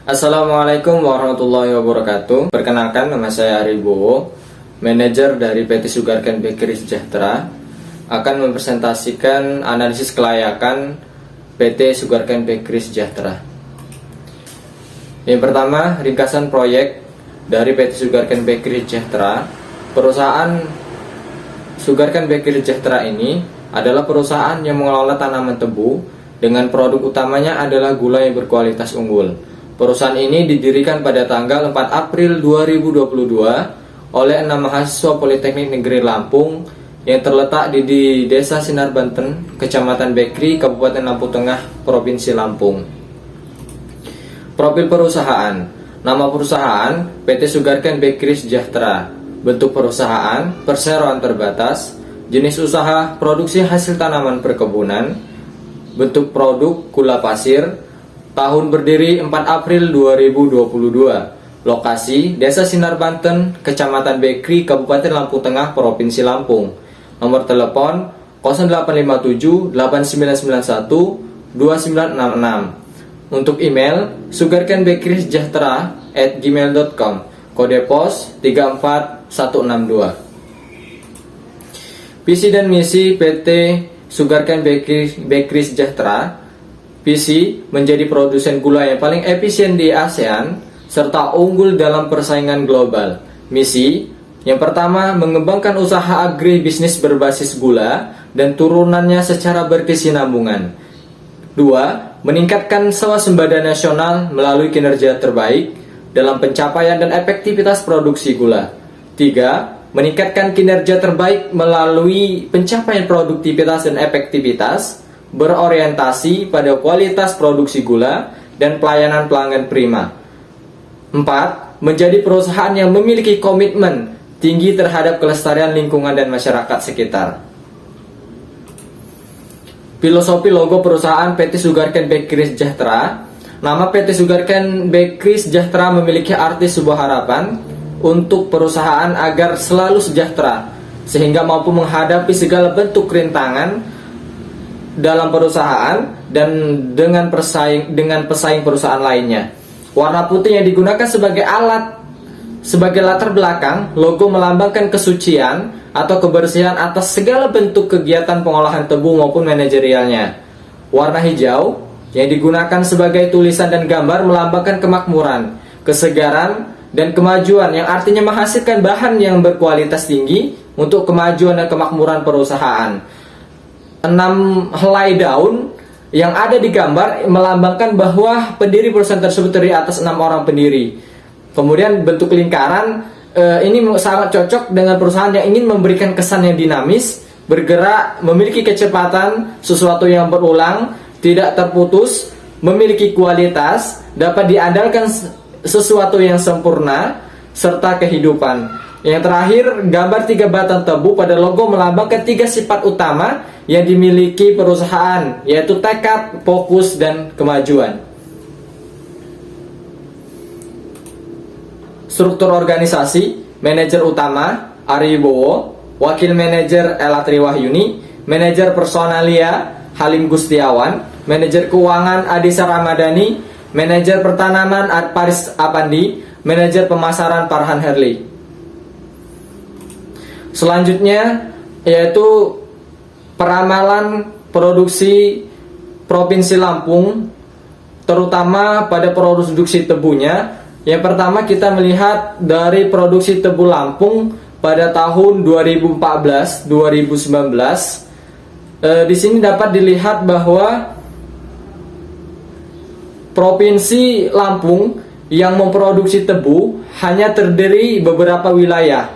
Assalamualaikum warahmatullahi wabarakatuh. Perkenalkan, nama saya Ari Bowo, manajer dari PT Sugarcane Bakery Sejahtera, akan mempresentasikan analisis kelayakan PT Sugarcane Bakery Sejahtera. Yang pertama, ringkasan proyek dari PT Sugarcane Bakery Sejahtera. Perusahaan Sugarcane Bakery Sejahtera ini adalah perusahaan yang mengelola tanaman tebu dengan produk utamanya adalah gula yang berkualitas unggul. Perusahaan ini didirikan pada tanggal 4 April 2022 oleh 6 mahasiswa Politeknik Negeri Lampung yang terletak di Desa Sinar Banten, Kecamatan Bekri, Kabupaten Lampung Tengah, Provinsi Lampung. Profil perusahaan. Nama perusahaan PT Sugarcane Bakery Sejahtera. Bentuk perusahaan perseroan terbatas. Jenis usaha produksi hasil tanaman perkebunan. Bentuk produk gula pasir. Tahun berdiri 4 April 2022. Lokasi Desa Sinar Banten, Kecamatan Bekri, Kabupaten Lampung Tengah, Provinsi Lampung. Nomor telepon 0857 8991 2966. Untuk email sugarcanebakerysejahtera@gmail.com. Kode pos 34162. Visi dan misi PT Sugarcane Bakery Sejahtera. Visi menjadi produsen gula yang paling efisien di ASEAN serta unggul dalam persaingan global. Misi yang pertama, mengembangkan usaha agribisnis berbasis gula dan turunannya secara berkesinambungan. 2. Meningkatkan swasembada nasional melalui kinerja terbaik dalam pencapaian dan efektivitas produksi gula. 3. Meningkatkan kinerja terbaik melalui pencapaian produktivitas dan efektivitas berorientasi pada kualitas produksi gula dan pelayanan pelanggan prima. 4. Menjadi perusahaan yang memiliki komitmen tinggi terhadap kelestarian lingkungan dan masyarakat sekitar. Filosofi logo perusahaan PT Sugarcane Bakery Sejahtera. Nama PT Sugarcane Bakery Sejahtera memiliki arti sebuah harapan untuk perusahaan agar selalu sejahtera sehingga mampu menghadapi segala bentuk rintangan dalam perusahaan dan dengan pesaing perusahaan lainnya. Warna putih yang digunakan sebagai latar belakang, logo melambangkan kesucian atau kebersihan atas segala bentuk kegiatan pengolahan tebu maupun manajerialnya. Warna hijau yang digunakan sebagai tulisan dan gambar melambangkan kemakmuran, kesegaran, dan kemajuan yang artinya menghasilkan bahan yang berkualitas tinggi untuk kemajuan dan kemakmuran perusahaan. 6 helai daun yang ada di gambar melambangkan bahwa pendiri perusahaan tersebut terdiri atas 6 orang pendiri. Kemudian bentuk lingkaran ini sangat cocok dengan perusahaan yang ingin memberikan kesan yang dinamis, bergerak, memiliki kecepatan, sesuatu yang berulang, tidak terputus, memiliki kualitas, dapat diandalkan, sesuatu yang sempurna, serta kehidupan. Yang terakhir, gambar 3 batang tebu pada logo melambangkan 3 sifat utama yang dimiliki perusahaan, yaitu tekad, fokus, dan kemajuan. Struktur organisasi. Manajer utama Ari Bowo, Wakil Manajer Ella Triwahyuni, Manajer Personalia Halim Gustiawan, Manajer Keuangan Adisa Ramadhani, Manajer Pertanaman Paris Apandi, Manajer Pemasaran Farhan Herli. Selanjutnya yaitu peramalan produksi Provinsi Lampung, terutama pada produksi tebunya. Yang pertama kita melihat dari produksi tebu Lampung pada tahun 2014-2019. Di sini dapat dilihat bahwa Provinsi Lampung yang memproduksi tebu hanya terdiri beberapa wilayah,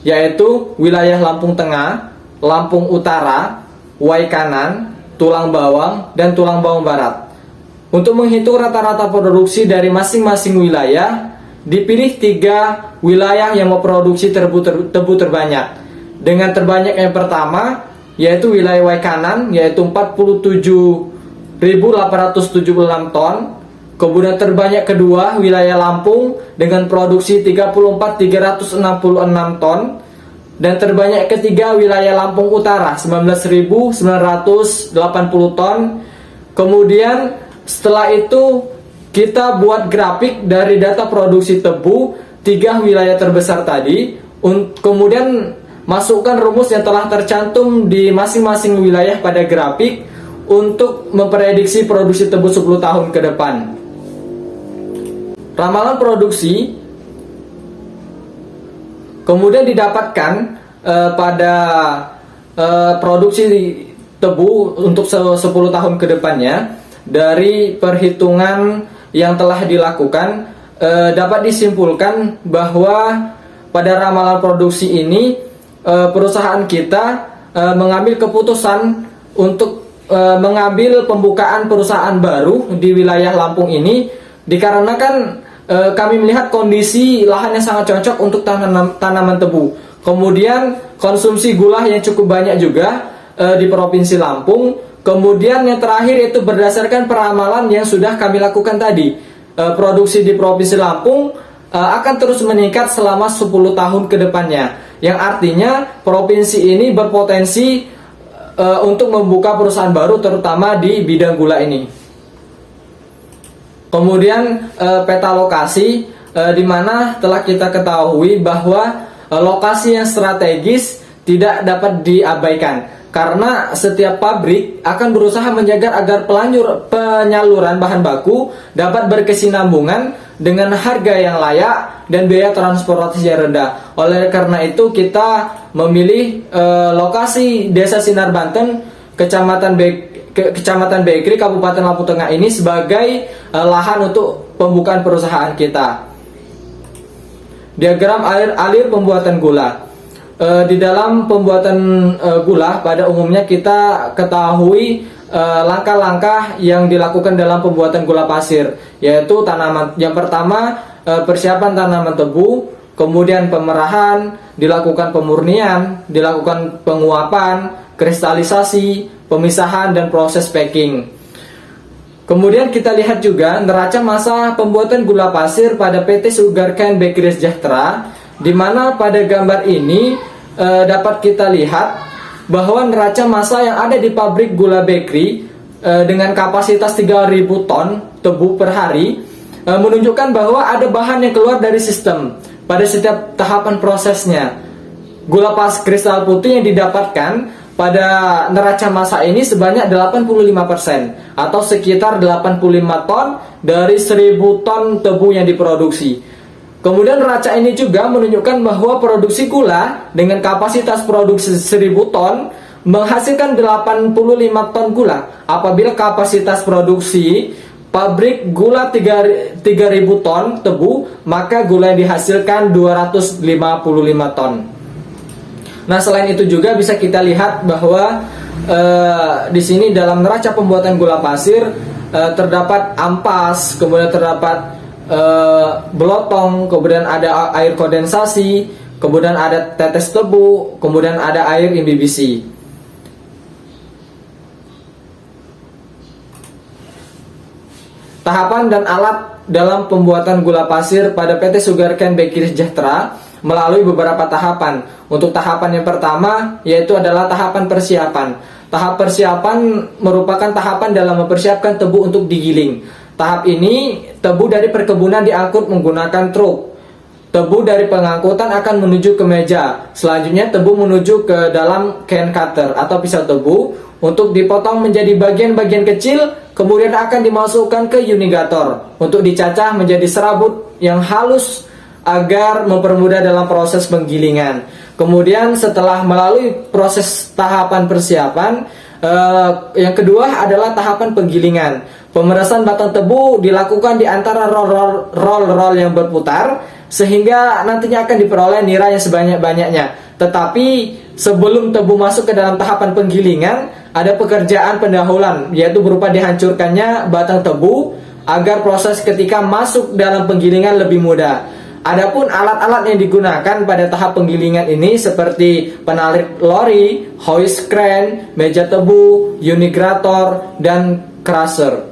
yaitu wilayah Lampung Tengah, Lampung Utara, Wai Kanan, Tulang Bawang, dan Tulang Bawang Barat. Untuk menghitung rata-rata produksi dari masing-masing wilayah, dipilih 3 wilayah yang memproduksi tebu terbanyak. Dengan terbanyak yang pertama, yaitu wilayah Wai Kanan, yaitu 47.876 ton. Kemudian terbanyak kedua, wilayah Lampung dengan produksi 34.366 ton. Dan terbanyak ketiga, wilayah Lampung Utara 19.980 ton. Kemudian setelah itu kita buat grafik dari data produksi tebu 3 wilayah terbesar tadi, kemudian masukkan rumus yang telah tercantum di masing-masing wilayah pada grafik untuk memprediksi produksi tebu 10 tahun ke depan. Ramalan produksi kemudian didapatkan pada produksi tebu untuk 10 tahun ke depannya. Dari perhitungan yang telah dilakukan, dapat disimpulkan bahwa pada ramalan produksi ini perusahaan kita mengambil keputusan untuk mengambil pembukaan perusahaan baru di wilayah Lampung ini dikarenakan kami melihat kondisi lahan yang sangat cocok untuk tanaman tebu. Kemudian konsumsi gula yang cukup banyak juga di Provinsi Lampung. Kemudian yang terakhir itu berdasarkan peramalan yang sudah kami lakukan tadi, produksi di Provinsi Lampung akan terus meningkat selama 10 tahun ke depannya, yang artinya provinsi ini berpotensi untuk membuka perusahaan baru terutama di bidang gula ini. Kemudian peta lokasi, di mana telah kita ketahui bahwa lokasi yang strategis tidak dapat diabaikan karena setiap pabrik akan berusaha menjaga agar penyaluran bahan baku dapat berkesinambungan dengan harga yang layak dan biaya transportasi yang rendah. Oleh karena itu kita memilih lokasi Desa Sinar Banten, Kecamatan Bekri, Kabupaten Lampung Tengah ini sebagai lahan untuk pembukaan perusahaan kita. Diagram alir pembuatan gula. Di dalam pembuatan gula pada umumnya kita ketahui langkah-langkah yang dilakukan dalam pembuatan gula pasir, yaitu tanaman yang pertama persiapan tanaman tebu, kemudian pemerahan, dilakukan pemurnian, dilakukan penguapan, kristalisasi, pemisahan, dan proses packing. Kemudian kita lihat juga neraca masa pembuatan gula pasir pada PT Sugarcane Bakery Sejahtera, di mana pada gambar ini dapat kita lihat bahwa neraca massa yang ada di pabrik gula bakery dengan kapasitas 3.000 ton tebu per hari menunjukkan bahwa ada bahan yang keluar dari sistem pada setiap tahapan prosesnya. Gula pas kristal putih yang didapatkan pada neraca massa ini sebanyak 85% atau sekitar 85 ton dari 1.000 ton tebu yang diproduksi. Kemudian neraca ini juga menunjukkan bahwa produksi gula dengan kapasitas produksi 1.000 ton menghasilkan 85 ton gula. Apabila kapasitas produksi pabrik gula 3.000 ton tebu, maka gula yang dihasilkan 255 ton. Nah, selain itu juga bisa kita lihat bahwa di sini dalam neraca pembuatan gula pasir terdapat ampas, kemudian terdapat belotong, kemudian ada air kondensasi, kemudian ada tetes tebu, kemudian ada air imbibisi. Tahapan dan alat dalam pembuatan gula pasir pada PT Sugarcane Bakery Sejahtera melalui beberapa tahapan. Untuk tahapan yang pertama yaitu adalah tahapan persiapan. Tahap persiapan merupakan tahapan dalam mempersiapkan tebu untuk digiling. Tahap ini tebu dari perkebunan diangkut menggunakan truk. Tebu dari pengangkutan akan menuju ke meja. Selanjutnya tebu menuju ke dalam can cutter atau pisau tebu untuk dipotong menjadi bagian-bagian kecil, kemudian akan dimasukkan ke unigator untuk dicacah menjadi serabut yang halus agar mempermudah dalam proses penggilingan. Kemudian setelah melalui proses tahapan persiapan, yang kedua adalah tahapan penggilingan. Pemerasan batang tebu dilakukan di antara roll yang berputar sehingga nantinya akan diperoleh nira yang sebanyak-banyaknya. Tetapi sebelum tebu masuk ke dalam tahapan penggilingan, ada pekerjaan pendahuluan, yaitu berupa dihancurkannya batang tebu agar proses ketika masuk dalam penggilingan lebih mudah. Adapun alat-alat yang digunakan pada tahap penggilingan ini seperti penarik lori, hoist crane, meja tebu, unigrator, dan crusher.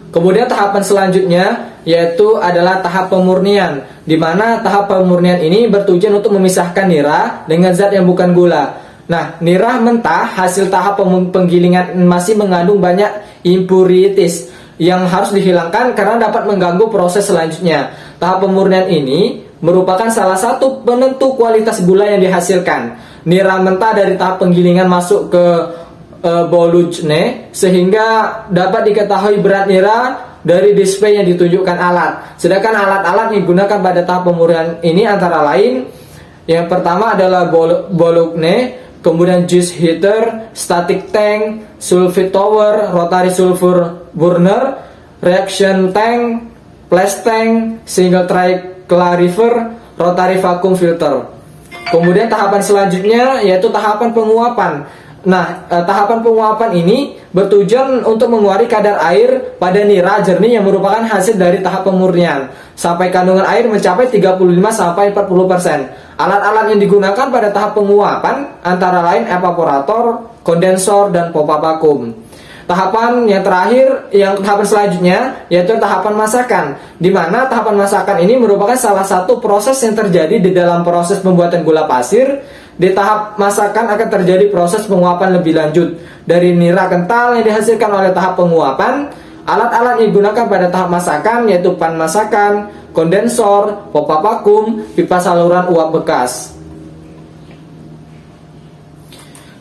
Kemudian tahapan selanjutnya yaitu adalah tahap pemurnian, di mana tahap pemurnian ini bertujuan untuk memisahkan nira dengan zat yang bukan gula. Nah, nira mentah hasil tahap penggilingan masih mengandung banyak impurities. yang harus dihilangkan karena dapat mengganggu proses selanjutnya. Tahap pemurnian ini merupakan salah satu penentu kualitas gula yang dihasilkan. Nira mentah dari tahap penggilingan masuk ke bolujne sehingga dapat diketahui berat nira dari display yang ditunjukkan alat. Sedangkan alat-alat yang digunakan pada tahap pemurnian ini antara lain yang pertama adalah bolujne, kemudian juice heater, static tank, sulfite tower, rotary sulfur burner, reaction tank, flash tank, single triclariver, rotary vacuum filter. Kemudian tahapan selanjutnya yaitu tahapan penguapan. Nah, tahapan penguapan ini bertujuan untuk mengurangi kadar air pada nira jernih yang merupakan hasil dari tahap pemurnian sampai kandungan air mencapai 35-40%. Alat-alat yang digunakan pada tahap penguapan antara lain evaporator, kondensor, dan pompa vakum. Tahapan yang terakhir, tahapan selanjutnya yaitu tahapan masakan, di mana tahapan masakan ini merupakan salah satu proses yang terjadi di dalam proses pembuatan gula pasir. Di tahap masakan akan terjadi proses penguapan lebih lanjut dari nira kental yang dihasilkan oleh tahap penguapan. Alat-alat yang digunakan pada tahap masakan yaitu pan masakan, kondensor, pompa vakum, pipa saluran uap bekas.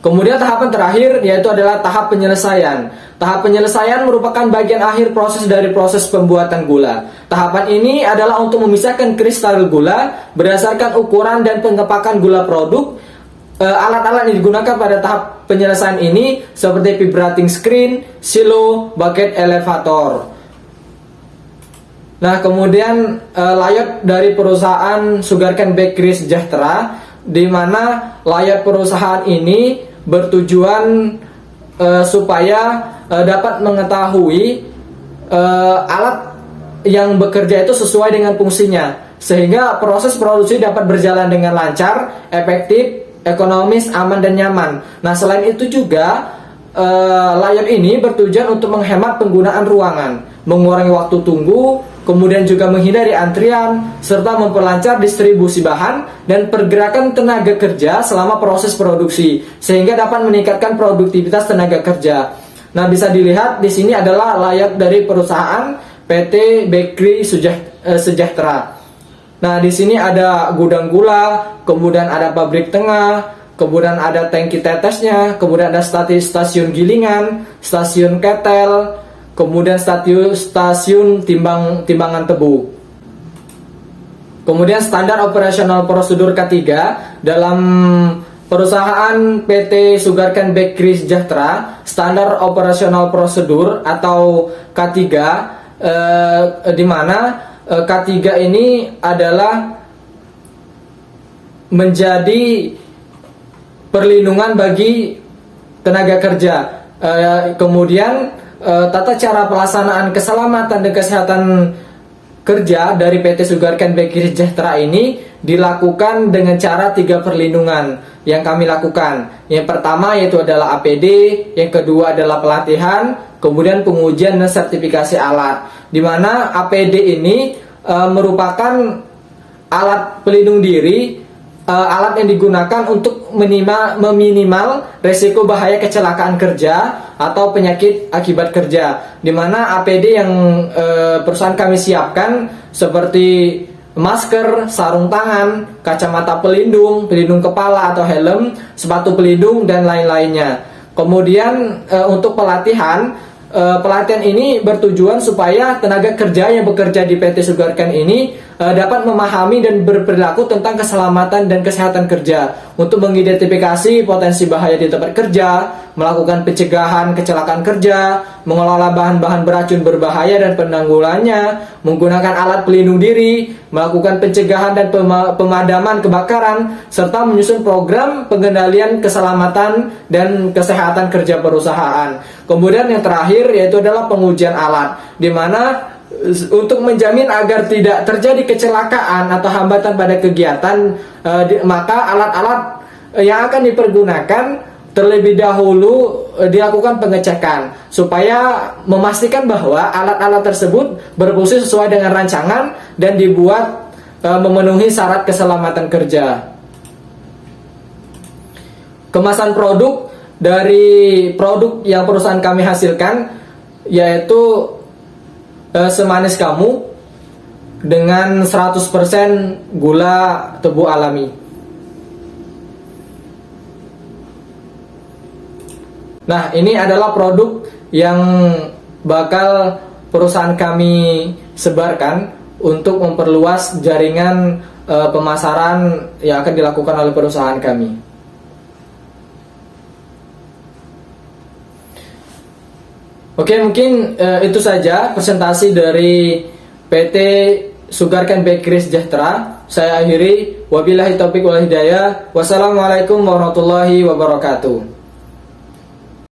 Kemudian tahapan terakhir yaitu adalah tahap penyelesaian. Tahap penyelesaian merupakan bagian akhir proses dari proses pembuatan gula. Tahapan ini adalah untuk memisahkan kristal gula berdasarkan ukuran dan pengepakan gula produk. Alat-alat yang digunakan pada tahap penyelesaian ini seperti vibrating screen, silo, bucket elevator. Nah, kemudian layout dari perusahaan Sugarcane Bakery Sejahtera, di mana layout perusahaan ini bertujuan supaya dapat mengetahui alat yang bekerja itu sesuai dengan fungsinya, sehingga proses produksi dapat berjalan dengan lancar, efektif, ekonomis, aman, dan nyaman. Nah, selain itu juga layout ini bertujuan untuk menghemat penggunaan ruangan, mengurangi waktu tunggu, kemudian juga menghindari antrian, serta memperlancar distribusi bahan dan pergerakan tenaga kerja selama proses produksi, sehingga dapat meningkatkan produktivitas tenaga kerja. Nah, bisa dilihat di sini adalah layout dari perusahaan PT Bakery Sejahtera. Nah, di sini ada gudang gula, kemudian ada pabrik tengah, kemudian ada tangki tetesnya, kemudian ada stasiun gilingan, stasiun ketel, kemudian stasiun timbangan tebu. Kemudian standar operasional prosedur K3 dalam perusahaan PT Sugarcane Bakery Sejahtera, standar operasional prosedur atau K3, di mana K3 ini adalah menjadi perlindungan bagi tenaga kerja. Kemudian tata cara pelaksanaan keselamatan dan kesehatan kerja dari PT Sugarcane Bakery Sejahtera ini dilakukan dengan cara 3 perlindungan yang kami lakukan. Yang pertama yaitu adalah APD, yang kedua adalah pelatihan, kemudian pengujian dan sertifikasi alat. Di mana APD ini merupakan alat pelindung diri, alat yang digunakan untuk meminimal resiko bahaya kecelakaan kerja atau penyakit akibat kerja. Di mana APD yang perusahaan kami siapkan seperti masker, sarung tangan, kacamata pelindung, pelindung kepala atau helm, sepatu pelindung, dan lain-lainnya. Kemudian untuk pelatihan ini bertujuan supaya tenaga kerja yang bekerja di PT Sugarcane ini dapat memahami dan berperilaku tentang keselamatan dan kesehatan kerja untuk mengidentifikasi potensi bahaya di tempat kerja, melakukan pencegahan kecelakaan kerja, mengelola bahan-bahan beracun berbahaya dan penanggulangannya, menggunakan alat pelindung diri, melakukan pencegahan dan pemadaman kebakaran, serta menyusun program pengendalian keselamatan dan kesehatan kerja perusahaan. Kemudian yang terakhir yaitu adalah pengujian alat, di mana untuk menjamin agar tidak terjadi kecelakaan atau hambatan pada kegiatan, maka alat-alat yang akan dipergunakan terlebih dahulu dilakukan pengecekan supaya memastikan bahwa alat-alat tersebut berfungsi sesuai dengan rancangan dan dibuat memenuhi syarat keselamatan kerja. Kemasan produk dari produk yang perusahaan kami hasilkan yaitu semanis kamu dengan 100% gula tebu alami. Nah, ini adalah produk yang bakal perusahaan kami sebarkan untuk memperluas jaringan pemasaran yang akan dilakukan oleh perusahaan kami. Oke, mungkin itu saja presentasi dari PT Sugarcane Bakery Sejahtera. Saya akhiri, wabillahi taufiq wal hidayah. Wassalamualaikum warahmatullahi wabarakatuh.